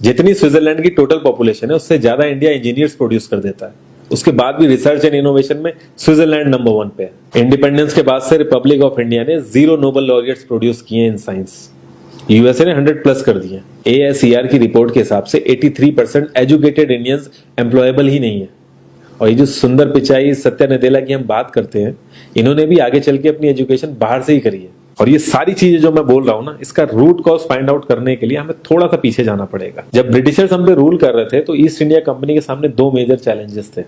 जितनी स्विट्जरलैंड की total population है उससे ज्यादा इंडिया इंजीनियर्स प्रोड्यूस कर देता है। उसके बाद भी रिसर्च एंड इनोवेशन में स्विट्जरलैंड नंबर 1 पे है। इंडिपेंडेंस के बाद से रिपब्लिक ऑफ इंडिया ने 0 नोबेल लॉरिएट्स प्रोड्यूस किए इन साइंस। यूएसए ने 100+ कर दिए। ASER की रिपोर्ट के हिसाब से 83% एजुकेटेड इंडियंस एम्प्लॉयबल ही नहीं है। और ये जो सुंदर पिचाई सत्या नदेला की हम बात करते हैं, इन्होंने भी आगे चल के अपनी एजुकेशन बाहर से ही करी है। और ये सारी चीजें जो मैं बोल रहा हूं ना, इसका रूट कॉज फाइंड आउट करने के लिए हमें थोड़ा सा पीछे जाना पड़ेगा। जब ब्रिटिशर्स हम पे रूल कर रहे थे तो ईस्ट इंडिया कंपनी के सामने 2 मेजर चैलेंजेस थे।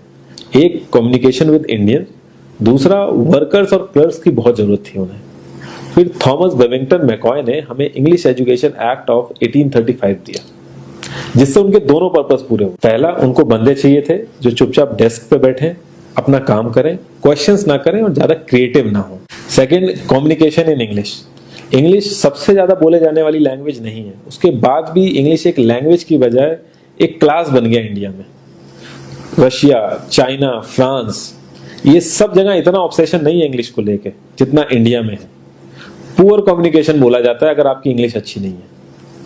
एक कम्युनिकेशन विद इंडियन, दूसरा वर्कर्स और क्लर्क्स की बहुत जरूरत थी उन्हें। फिर थॉमस बेविंगटन मैकॉय ने हमें इंग्लिश एजुकेशन एक्ट ऑफ 1835 दिया, जिससे उनके दोनों पर्पस पूरे हुए। पहला, उनको बंदे चाहिए थे जो चुपचाप डेस्क पे बैठे अपना काम करें, क्वेश्चंस ना करें और ज्यादा क्रिएटिव ना हो। Second, communication in English. English सबसे ज्यादा बोले जाने वाली लैंग्वेज नहीं है, उसके बाद भी इंग्लिश एक लैंग्वेज की बजाय एक क्लास बन गया इंडिया में। रशिया, चाइना, फ्रांस, ये सब जगह इतना ऑब्सेशन नहीं है इंग्लिश को लेके जितना इंडिया में है। पुअर कम्युनिकेशन बोला जाता है अगर आपकी इंग्लिश अच्छी नहीं है,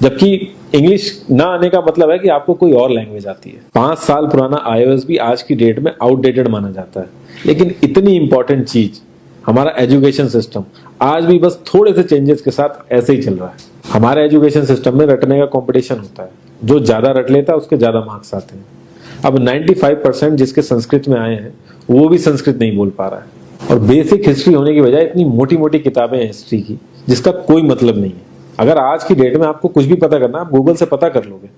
जबकि इंग्लिश ना आने का मतलब है कि आपको कोई और लैंग्वेज आती है। 5 साल पुराना iOS भी आज की डेट में आउटडेटेड माना जाता है। लेकिन इतनी इंपॉर्टेंट चीज हमारा एजुकेशन सिस्टम आज भी बस थोड़े से चेंजेस के साथ ऐसे ही चल रहा है। हमारे एजुकेशन सिस्टम में रटने का कंपटीशन होता है, जो ज्यादा रट लेता है उसके ज्यादा मार्क्स आते हैं। अब 95% जिसके संस्कृत में आए हैं वो भी संस्कृत नहीं बोल पा रहा है। और बेसिक हिस्ट्री होने की बजाय इतनी मोटी मोटी किताबें हैं हिस्ट्री की जिसका कोई मतलब नहीं है। अगर आज की डेट में आपको कुछ भी पता करना, आप गूगल से पता कर लोगे,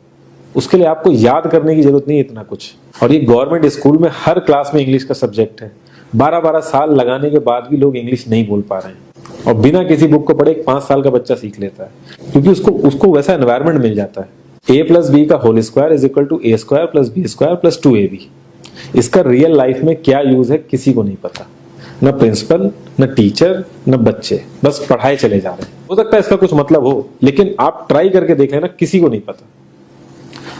उसके लिए आपको याद करने की जरूरत नहीं है इतना कुछ। और ये गवर्नमेंट स्कूल में हर क्लास में इंग्लिश का सब्जेक्ट है। 12-12 साल लगाने के बाद भी लोग इंग्लिश नहीं बोल पा रहे हैं। और बिना किसी बुक को पढ़े 5 साल का बच्चा सीख लेता है, क्योंकि उसको वैसा एनवायरमेंट मिल जाता है। A+B का whole square is equal to A² + B² + 2AB। इसका रियल लाइफ में क्या यूज है किसी को नहीं पता, न प्रिंसिपल, न टीचर, न बच्चे, बस पढ़ाई चले जा रहे हैं। हो सकता है इसका कुछ मतलब हो, लेकिन आप ट्राई करके देख लेना, किसी को नहीं पता।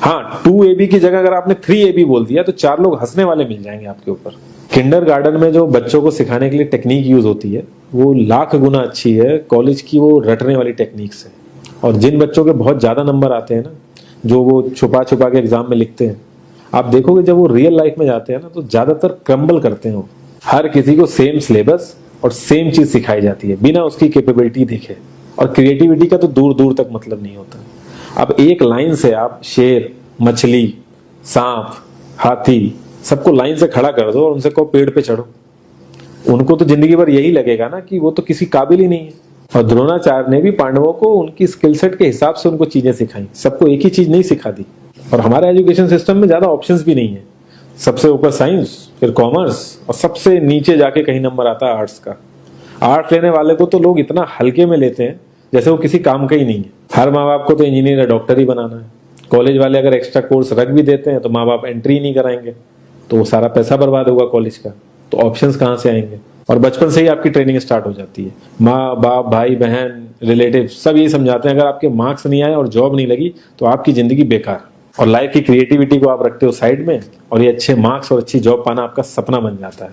हाँ, 2AB की जगह अगर आपने 3AB बोल दिया तो 4 लोग हंसने वाले मिल जाएंगे आपके ऊपर। किंडरगार्टन में जो बच्चों को सिखाने के लिए टेक्निक यूज होती है वो लाख गुना अच्छी है कॉलेज की वो रटने वाली टेक्निक से। और जिन बच्चों के बहुत ज्यादा नंबर आते हैं ना, जो वो छुपा छुपा के एग्जाम में लिखते हैं, आप देखोगे जब वो रियल लाइफ में जाते हैं ना तो ज्यादातर क्रम्बल करते हैं वो। हर किसी को सेम सिलेबस और सेम चीज सिखाई जाती है बिना उसकी कैपेबिलिटी देखे। और क्रिएटिविटी का तो दूर दूर तक मतलब नहीं होता। अब एक लाइन से आप शेर, मछली, सांप, हाथी सबको लाइन से खड़ा कर दो और उनसे कहो पेड़ पे चढ़ो, उनको तो जिंदगी भर यही लगेगा ना कि वो तो किसी काबिल ही नहीं है। और द्रोणाचार्य ने भी पांडवों को उनकी स्किल सेट के हिसाब से उनको चीजें सिखाई, सबको एक ही चीज नहीं सिखा दी। और हमारे एजुकेशन सिस्टम में ज्यादा ऑप्शंस भी नहीं है। सबसे ऊपर साइंस, फिर कॉमर्स, और सबसे नीचे जाके कहीं नंबर आता है आर्ट्स का। आर्ट्स लेने वाले को तो लोग इतना हल्के में लेते हैं जैसे वो किसी काम का ही नहीं है। हर माँ बाप को तो इंजीनियर या डॉक्टर ही बनाना है। कॉलेज वाले अगर एक्स्ट्रा कोर्स रख भी देते हैं तो माँ बाप एंट्री नहीं कराएंगे, तो वो सारा पैसा बर्बाद होगा कॉलेज का। तो ऑप्शंस कहाँ से आएंगे? और बचपन से ही आपकी ट्रेनिंग स्टार्ट हो जाती है। माँ बाप, भाई बहन, रिलेटिव सब यही समझाते हैं अगर आपके मार्क्स नहीं आए और जॉब नहीं लगी तो आपकी जिंदगी बेकार। और लाइफ की क्रिएटिविटी को आप रखते हो साइड में, और ये अच्छे मार्क्स और अच्छी जॉब पाना आपका सपना बन जाता है।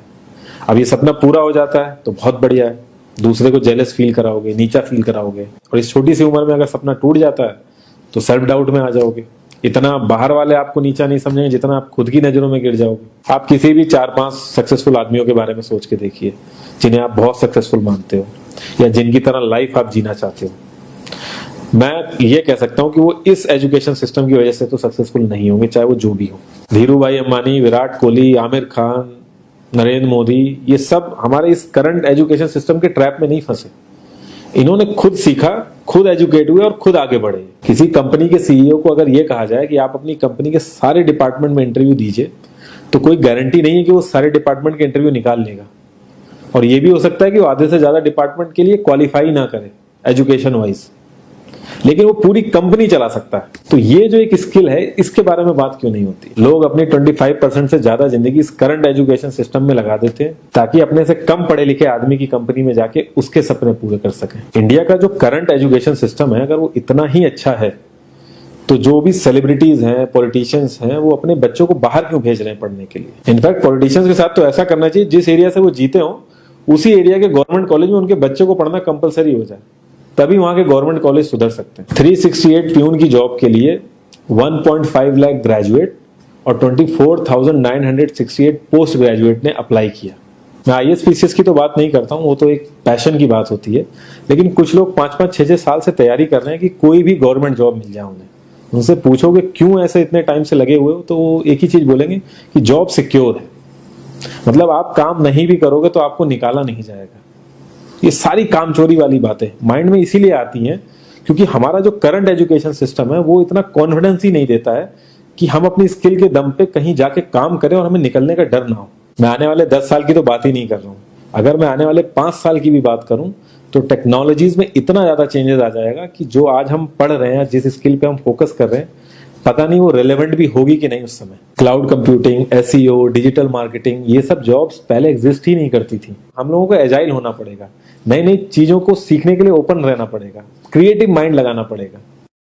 अब ये सपना पूरा हो जाता है तो बहुत बढ़िया है, दूसरे को जेलस फील कराओगे, नीचा फील कराओगे। और इस छोटी सी उम्र में अगर सपना टूट जाता है तो सेल्फ डाउट में आ जाओगे। इतना बाहर वाले आपको नीचा नहीं समझेंगे जितना आप खुद की नजरों में गिर जाओगे। आप किसी भी 4-5 सक्सेसफुल आदमियों के बारे में सोच के देखिए जिन्हें आप बहुत सक्सेसफुल मानते हो या जिनकी तरह लाइफ आप जीना चाहते हो। मैं ये कह सकता हूं कि वो इस एजुकेशन सिस्टम की वजह से तो सक्सेसफुल नहीं होंगे, चाहे वो जो भी हो। धीरू भाई अंबानी, विराट कोहली, आमिर खान, नरेंद्र मोदी, ये सब हमारे इस करंट एजुकेशन सिस्टम के ट्रैप में नहीं फंसे। इन्होंने खुद सीखा, खुद एजुकेट हुए और खुद आगे बढ़े। किसी कंपनी के सीईओ को अगर ये कहा जाए कि आप अपनी कंपनी के सारे डिपार्टमेंट में इंटरव्यू दीजिए, तो कोई गारंटी नहीं है कि वो सारे डिपार्टमेंट के इंटरव्यू निकाल लेगा। और ये भी हो सकता है कि वो आधे से ज्यादा डिपार्टमेंट के लिए क्वालिफाई ना करे एजुकेशन वाइज, लेकिन वो पूरी कंपनी चला सकता है। तो ये जो एक स्किल है, इसके बारे में बात क्यों नहीं होती? लोग अपनी 25% से ज्यादा जिंदगी इस करंट एजुकेशन सिस्टम में लगा देते हैं ताकि अपने से कम पढ़े लिखे आदमी की कंपनी में जाके उसके सपने पूरे कर सकें। इंडिया का जो करंट एजुकेशन सिस्टम है, अगर वो इतना ही अच्छा है तो जो भी सेलिब्रिटीज हैं, पॉलिटिशियंस हैं, वो अपने बच्चों को बाहर क्यों भेज रहे हैं पढ़ने के लिए? इनफैक्ट पॉलिटिशियंस के साथ तो ऐसा करना चाहिए, जिस एरिया से वो जीते हो उसी एरिया के गवर्नमेंट कॉलेज में उनके बच्चों को पढ़ना कंपलसरी हो जाए, तभी वहां के गवर्नमेंट कॉलेज सुधर सकते हैं। 368 प्यून की जॉब के लिए 1.5 लाख ग्रेजुएट और 24,968 पोस्ट ग्रेजुएट ने अप्लाई किया। मैं आईएएस पीसीएस की तो बात नहीं करता हूँ, वो तो एक पैशन की बात होती है, लेकिन कुछ लोग 5-5, 6-6 साल से तैयारी कर रहे हैं कि कोई भी गवर्नमेंट जॉब मिल जाए उन्हें। उनसे पूछोगे क्यों ऐसे इतने टाइम से लगे हुए हो, तो वो एक ही चीज बोलेंगे कि जॉब सिक्योर है। मतलब आप काम नहीं भी करोगे तो आपको निकाला नहीं जाएगा। ये सारी कामचोरी वाली बातें माइंड में इसीलिए आती हैं क्योंकि हमारा जो करंट एजुकेशन सिस्टम है वो इतना कॉन्फिडेंस ही नहीं देता है कि हम अपनी स्किल के दम पे कहीं जाके काम करें और हमें निकलने का डर ना हो। मैं आने वाले 10 साल की तो बात ही नहीं कर रहा हूँ, अगर मैं आने वाले 5 साल की भी बात करूं तो टेक्नोलॉजीज में इतना ज्यादा चेंजेस आ जाएगा कि जो आज हम पढ़ रहे हैं, जिस स्किल पे हम फोकस कर रहे हैं, पता नहीं वो रेलेवेंट भी होगी कि नहीं उस समय। Cloud computing, SEO, digital marketing, ये सब जॉब्स पहले एग्जिस्ट ही नहीं करती थी। हम लोगों को एजाइल होना पड़ेगा, नई नई चीजों को सीखने के लिए ओपन रहना पड़ेगा, क्रिएटिव माइंड लगाना पड़ेगा।